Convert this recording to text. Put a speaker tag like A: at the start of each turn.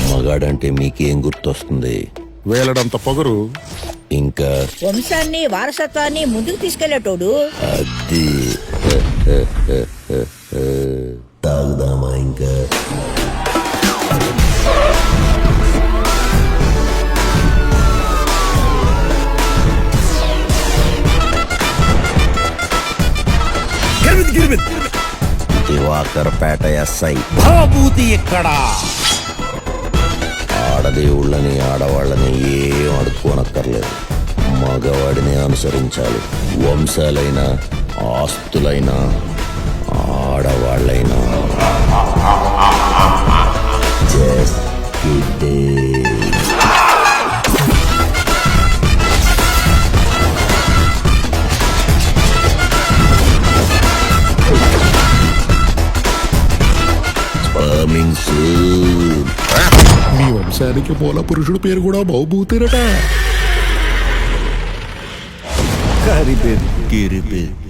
A: మగాడంటే మీకేం గుర్తొస్తుంది?
B: వేలడంత పొగరు.
A: ఇంకా
C: వంశాన్ని వారసత్వాన్ని ముందుకు తీసుకెళ్లేటోడు.
A: అది తాగుదామా ఇంకా? దివాకర్పేట ఎస్ఐ
D: భావభూతి ఎక్కడా?
A: ఆడదేవుళ్ళని ఆడవాళ్ళని ఏం అడుక్కోనక్కర్లేదు, మగవాడిని అనుసరించాలి. వంశాలైనా ఆస్తులైనా ఆడవాళ్ళైనా Just kidding. Coming soon.
B: మీ వంశానికి మూల పురుషుడు పేరు కూడా బహుభూతిరట.
A: Karibet, kiribet.